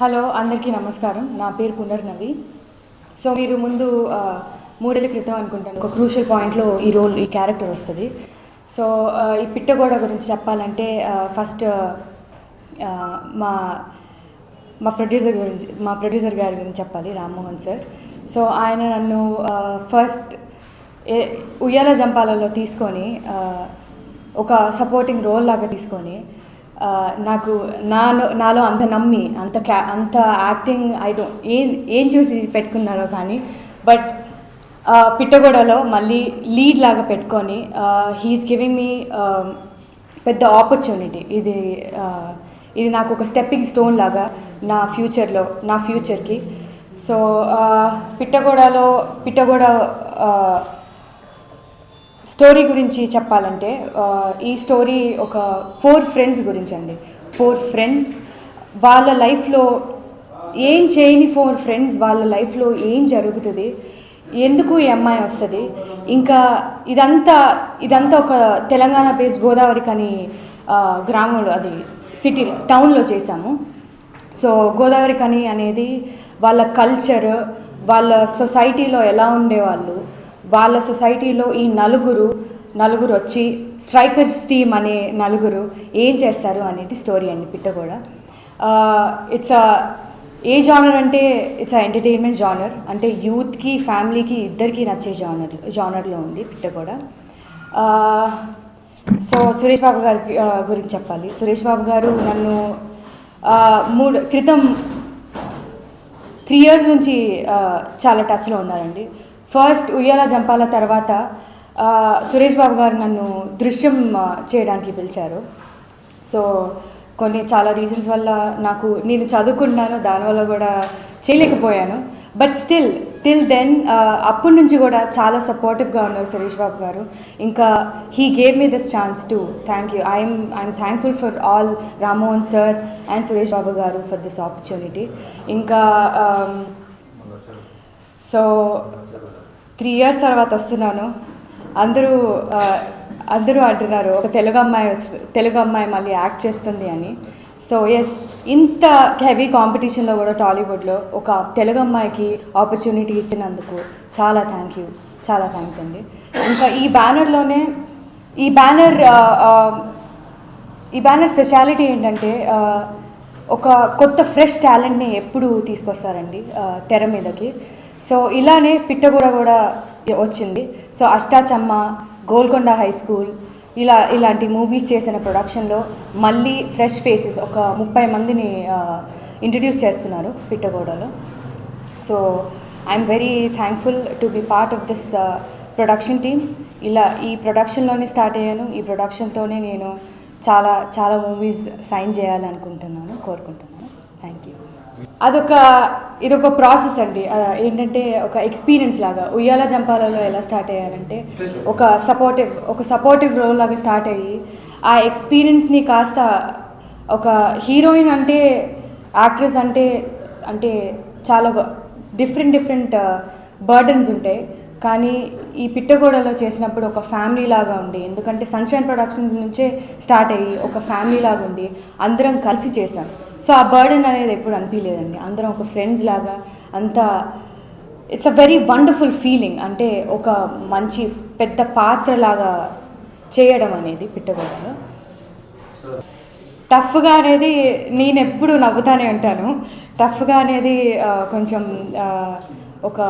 Hello అందరికీ నమస్కారం. నా పేరు పునర్నవి. సో మీరు ముందు 3 ఏళ్ల క్రితం అనుకుంటాను ఒక క్రూషియల్ పాయింట్లో ఈ క్యారెక్టర్ వస్తుంది. సో ఈ పిట్టగోడ గురించి చెప్పాలంటే ఫస్ట్ మా మా ప్రొడ్యూసర్ గారి గురించి చెప్పాలి, రామ్మోహన్ సార్. సో ఆయన నన్ను ఫస్ట్ ఉయ్యాల జంపాలలో తీసుకొని ఒక సపోర్టింగ్ రోల్ లాగా తీసుకొని నాకు నాలో అంత నమ్మి అంత యాక్టింగ్ ఏం చూసి పెట్టుకున్నారో కానీ, బట్ పిట్టగోడలో మళ్ళీ లీడ్ లాగా పెట్టుకొని హీఈస్ గివింగ్ మీ పెద్ద ఆపర్చునిటీ. ఇది నాకు ఒక స్టెప్పింగ్ స్టోన్ లాగా నా ఫ్యూచర్కి. సో పిట్టగోడ స్టోరీ గురించి చెప్పాలంటే ఈ స్టోరీ ఒక 4 ఫ్రెండ్స్ గురించి అండి. 4 ఫ్రెండ్స్ వాళ్ళ లైఫ్లో ఏం చేయని 4 ఫ్రెండ్స్ వాళ్ళ లైఫ్లో ఏం జరుగుతుంది, ఎందుకు ఈ అమ్మాయి వస్తుంది, ఇంకా ఇదంతా ఒక తెలంగాణ బేస్డ్ గోదావరి కని గ్రామంలో, అది టౌన్లో చేశాము. సో గోదావరి కని అనేది వాళ్ళ కల్చర్, వాళ్ళ సొసైటీలో ఎలా ఉండేవాళ్ళు, వాళ్ళ సొసైటీలో ఈ నలుగురు వచ్చి స్ట్రైకర్స్ టీమ్ అనే నలుగురు ఏం చేస్తారు అనేది స్టోరీ అండి పిట్టగోడ. ఏ జానర్ అంటే ఇట్స్ ఎంటర్టైన్మెంట్ జానర్, అంటే యూత్కి ఫ్యామిలీకి ఇద్దరికి నచ్చే జానర్లో ఉంది పిట్టగోడ. సో సురేష్ బాబు గారి గురించి చెప్పాలి. సురేష్ బాబు గారు నన్ను 3 years నుంచి చాలా టచ్లో ఉన్నారండి. ఫస్ట్ ఉయ్యాల జంపాల తర్వాత సురేష్ బాబు గారు నన్ను దృశ్యం చేయడానికి పిలిచారు. సో చాలా రీజన్స్ వల్ల నేను చదువుకున్నాను, దానివల్ల కూడా చేయలేకపోయాను. బట్ టిల్ దెన్ అప్పటి నుంచి కూడా చాలా సపోర్టివ్గా ఉన్నారు సురేష్ బాబు గారు. ఇంకా he gave me this chance to thank you. I'm thankful for all Rammohan sir and Suresh Babu గారు ఫర్ దిస్ ఆపర్చునిటీ. ఇంకా సో 3 years తర్వాత వస్తున్నాను. అందరూ అంటున్నారు ఒక తెలుగు అమ్మాయి మళ్ళీ యాక్ట్ చేస్తుంది అని. సో ఎస్, ఇంత హెవీ కాంపిటీషన్లో కూడా టాలీవుడ్లో ఒక తెలుగు అమ్మాయికి ఆపర్చునిటీ ఇచ్చినందుకు చాలా థ్యాంక్స్ అండి. ఇంకా ఈ బ్యానర్ స్పెషాలిటీ ఏంటంటే ఒక కొత్త ఫ్రెష్ టాలెంట్ని ఎప్పుడు తీసుకొస్తారండి తెర మీదకి. సో ఇలానే పిట్టగోడ కూడా వచ్చింది. So Ashta Chamma, Golconda high school ఇలాంటి మూవీస్ చేసిన ప్రొడక్షన్లో మళ్ళీ ఫ్రెష్ ఫేసెస్ ఒక 30 మందిని ఇంట్రడ్యూస్ చేస్తున్నారు పిట్టగోడలో. So I'm very thankful to be part of this production team. ఈ ప్రొడక్షన్లోనే స్టార్ట్ అయ్యాను. ఈ ప్రొడక్షన్తోనే నేను చాలా మూవీస్ సైన్ చేయాలనుకుంటున్నాను, కోరుకుంటున్నాను. Thank you. ఇదొక ప్రాసెస్ అండి. ఏంటంటే ఒక ఎక్స్పీరియన్స్ లాగా ఉయ్యాల జంపాలలో ఎలా స్టార్ట్ అయ్యారంటే ఒక సపోర్టివ్ రోల్ లాగా స్టార్ట్ అయ్యి ఆ ఎక్స్పీరియన్స్ని కాస్త ఒక హీరోయిన్ అంటే యాక్ట్రెస్ అంటే చాలా డిఫరెంట్ బర్డన్స్ ఉంటాయి. కానీ ఈ పిట్టగోడలో చేసినప్పుడు ఒక ఫ్యామిలీ లాగా ఉండి, ఎందుకంటే సన్షైన్ ప్రొడక్షన్స్ నుంచే స్టార్ట్ అయ్యి ఒక ఫ్యామిలీ లాగా ఉండి అందరం కలిసి చేసాం. సో ఆ బర్డన్ అనేది ఎప్పుడు అనిపించలేదండి. అందరం ఒక ఫ్రెండ్స్ లాగా అంతా it's a very wonderful feeling. అంటే ఒక మంచి పెద్ద పాత్ర లాగా చేయడం అనేది పిట్టగోడలో టఫ్గా అనేది నేను ఎప్పుడు నవ్వుతానే ఉంటాను. టఫ్గా అనేది కొంచెం ఒక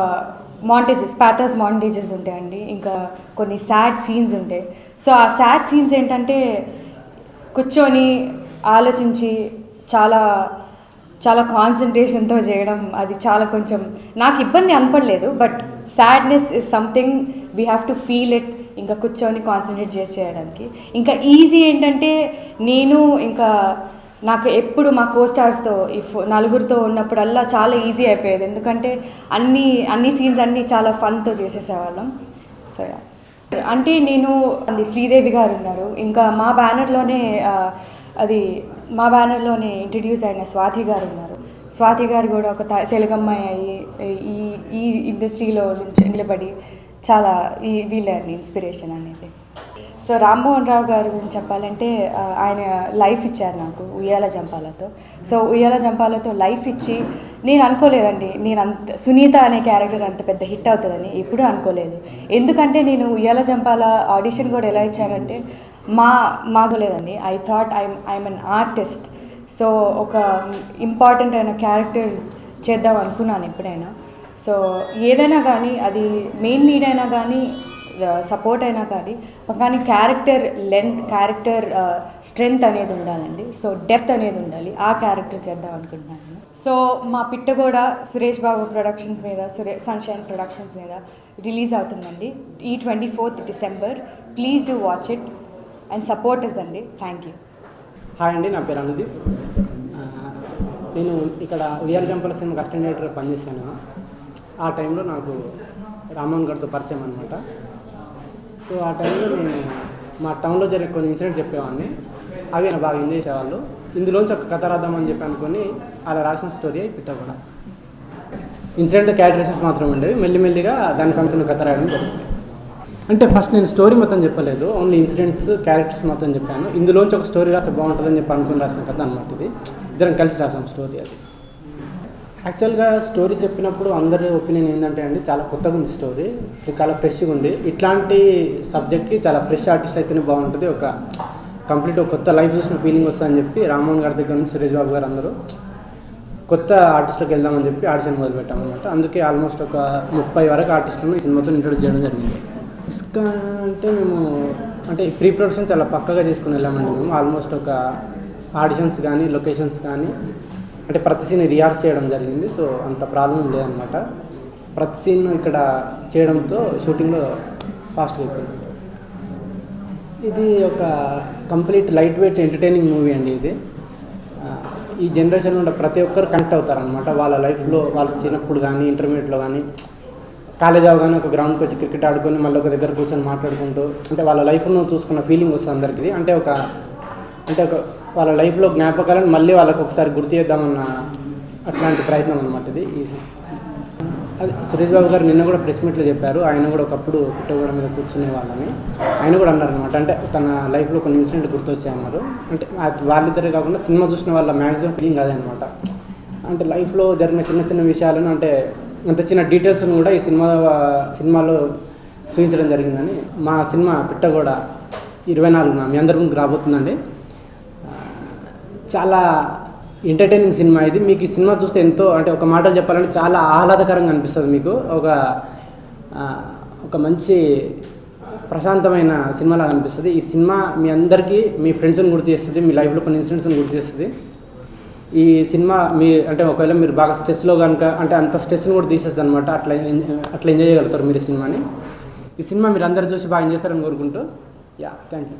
ప్యాథర్స్ మాంటేజెస్ ఉంటాయండి. ఇంకా కొన్ని సాడ్ సీన్స్ ఉంటాయి. సో ఆ సాడ్ సీన్స్ ఏంటంటే కూర్చొని ఆలోచించి చాలా కాన్సన్ట్రేషన్తో చేయడం, అది చాలా కొంచెం నాకు ఇబ్బంది అనిపడలేదు. But sadness is something we have to feel it. ఇంకా కూర్చొని కాన్సన్ట్రేట్ చేసి చేయడానికి. ఇంకా ఈజీ ఏంటంటే నాకు ఎప్పుడు మా కోస్టార్స్తో నలుగురితో ఉన్నప్పుడల్లా చాలా ఈజీ అయిపోయేది. ఎందుకంటే అన్ని సీన్స్ చాలా ఫన్తో చేసేసేవాళ్ళం. సో అంటే శ్రీదేవి గారు ఉన్నారు. ఇంకా మా బ్యానర్లోనే ఇంట్రడ్యూస్ అయిన స్వాతి గారు ఉన్నారు. స్వాతి గారు కూడా ఒక తెలుగు అమ్మాయి అయ్యి ఈ ఇండస్ట్రీలో నిలబడి చాలా వీళ్ళని ఇన్స్పిరేషన్ అనేది. సో రామ్మోహన్ రావు గారి గురించి చెప్పాలంటే ఆయన లైఫ్ ఇచ్చారు నాకు ఉయ్యాల జంపాలతో. సో ఉయ్యాల జంపాలతో లైఫ్ ఇచ్చి నేను అనుకోలేదండి, నేను అంత సునీత అనే క్యారెక్టర్ అంత పెద్ద హిట్ అవుతుందని ఎప్పుడూ అనుకోలేదు. ఎందుకంటే నేను ఉయ్యాల జంపాల ఆడిషన్ కూడా ఎలా ఇచ్చానంటే మాగోలేదండి. I thought I'm an artist. So ఒక ఇంపార్టెంట్ అయిన క్యారెక్టర్స్ చేద్దాం అనుకున్నాను ఎప్పుడైనా. సో ఏదైనా కానీ అది మెయిన్ లీడ్ అయినా కానీ సపోర్ట్ అయినా కానీ క్యారెక్టర్ లెంత్, క్యారెక్టర్ స్ట్రెంగ్త్ అనేది ఉండాలండి. సో డెప్త్ అనేది ఉండాలి. ఆ క్యారెక్టర్ చేద్దాం అనుకుంటున్నాను. సో మా పిట్టగోడ సురేష్ బాబు ప్రొడక్షన్స్ మీద, సన్షైన్ ప్రొడక్షన్స్ మీద రిలీజ్ అవుతుందండి ఈ 24th December. Please do watch it and support us అండి. Thank you. హాయ్ అండి, నా పేరు అనుదీప్. నేను ఇక్కడ ఉయ్యాల జంపాల సినిమాకి అసిస్టెంట్ డైరెక్టర్గా పనిచేశాను. ఆ టైంలో నాకు రామ్మోహన్ గారితో పరిచయం అనమాట. సో ఆ టైంలో నేను మా టౌన్లో జరిగే కొన్ని ఇన్సిడెంట్స్ చెప్పేవాడిని. అవి నాకు బాగా ఎంజాయ్ చేసేవాళ్ళు. ఇందులోంచి ఒక కథ రాద్దామని చెప్పి అనుకుని అలా రాసిన స్టోరీ పిట్టగోడ. ఇన్సిడెంట్ క్యారెక్టరైజేషన్స్ మాత్రం ఉండేవి. మెల్లిమెల్లిగా దానికి సంబంధించిన కథ రాయడం జరుగుతుంది. అంటే ఫస్ట్ నేను స్టోరీ మొత్తం చెప్పలేదు, ఓన్లీ ఇన్సిడెంట్స్, క్యారెక్టర్స్ మొత్తం చెప్పాను. ఇందులోంచి ఒక స్టోరీ రాస్తే బాగుంటుందని చెప్పి అనుకుని రాసిన కథ అనమాట ఇది. ఇద్దరం కలిసి రాసాం స్టోరీ. అది యాక్చువల్గా స్టోరీ చెప్పినప్పుడు అందరి ఒపీనియన్ ఏంటంటే అండి, చాలా కొత్తగా ఉంది స్టోరీ, చాలా ఫ్రెష్గా ఉంది. ఇట్లాంటి సబ్జెక్ట్కి చాలా ఫ్రెష్ ఆర్టిస్ట్ అయితేనే బాగుంటుంది, ఒక కంప్లీట్ ఒక కొత్త లైఫ్ చూసిన ఫీలింగ్ వస్తుందని చెప్పి రామ్మోహన్ గారి దగ్గర నుంచి సురేష్ బాబు గారు అందరూ కొత్త ఆర్టిస్ట్లకు వెళ్దామని చెప్పి ఆడిషన్ మొదలుపెట్టామన్నమాట. అందుకే ఆల్మోస్ట్ ఒక 30 వరకు ఆర్టిస్టులను ఈ సినిమాతో ఇంట్రొడ్యూస్ చేయడం జరిగింది. ఇసుక అంటే మేము అంటే ప్రీ ప్రొడక్షన్ చాలా పక్కగా చేసుకుని వెళ్ళామండి. మేము ఆల్మోస్ట్ ఒక ఆడిషన్స్ కానీ లొకేషన్స్ కానీ అంటే ప్రతి సీన్ రిహార్స్ చేయడం జరిగింది. సో అంత ప్రాబ్లం లేదనమాట. ప్రతి సీన్ ఇక్కడ చేయడంతో షూటింగ్లో ఫాస్ట్గా అయిపోయింది. ఇది ఒక complete light weight entertaining movie అండి. ఇది ఈ జనరేషన్లో ఉండే ప్రతి ఒక్కరు కనెక్ట్ అవుతారనమాట. వాళ్ళ లైఫ్లో వాళ్ళ చిన్నప్పుడు కానీ ఇంటర్మీడియట్లో కానీ కాలేజ్ అవగానే ఒక గ్రౌండ్కి వచ్చి క్రికెట్ ఆడుకొని మళ్ళీ ఒక దగ్గర కూర్చొని మాట్లాడుకుంటూ అంటే వాళ్ళ లైఫ్ను చూసుకున్న ఫీలింగ్ వస్తుంది అందరికీ. అంటే ఒక వాళ్ళ లైఫ్లో జ్ఞాపకాలను మళ్ళీ వాళ్ళకి ఒకసారి గుర్తు చేద్దామన్న అట్లాంటి ప్రయత్నం అనమాట ఇది. అది సురేష్ బాబు గారు నిన్న కూడా ప్రెస్ మీట్లో చెప్పారు. ఆయన కూడా ఒకప్పుడు పిట్టగోడ మీద కూర్చునే వాళ్ళని ఆయన కూడా అన్నారు అనమాట. అంటే తన లైఫ్లో కొన్ని ఇన్సిడెంట్ గుర్తొచ్చాయన్నారు. అంటే వాళ్ళిద్దరే కాకుండా సినిమా చూసిన వాళ్ళ మ్యాక్సిమం ఫీలింగ్ అదే అనమాట. అంటే లైఫ్లో జరిగిన చిన్న చిన్న విషయాలను అంటే అంత చిన్న డీటెయిల్స్ను కూడా ఈ సినిమాలో చూపించడం జరిగిందని. మా సినిమా పిట్టగోడ 24న మీ అందరి ముందుకు రాబోతుందండి. చాలా ఎంటర్టైనింగ్ సినిమా ఇది. మీకు ఈ సినిమా చూస్తే ఎంతో అంటే ఒక మాటలు చెప్పాలంటే చాలా ఆహ్లాదకరంగా అనిపిస్తుంది. మీకు ఒక మంచి ప్రశాంతమైన సినిమాలాగా అనిపిస్తుంది. ఈ సినిమా మీ అందరికీ మీ ఫ్రెండ్స్ని గుర్తు చేస్తుంది, మీ లైఫ్లో కొన్ని ఇన్సిడెంట్స్ని గుర్తు చేస్తుంది. ఈ సినిమా మీ అంటే ఒకవేళ మీరు బాగా స్ట్రెస్లో కనుక అంటే అంత స్ట్రెస్ని కూడా తీసేస్తుంది అనమాట. అట్లా ఎంజాయ్ చేయగలుగుతారు మీరు ఈ సినిమాని. ఈ సినిమా మీరు అందరు చూసి బాగా ఎంజాయ్ చేస్తారని కోరుకుంటూ థ్యాంక్ యూ.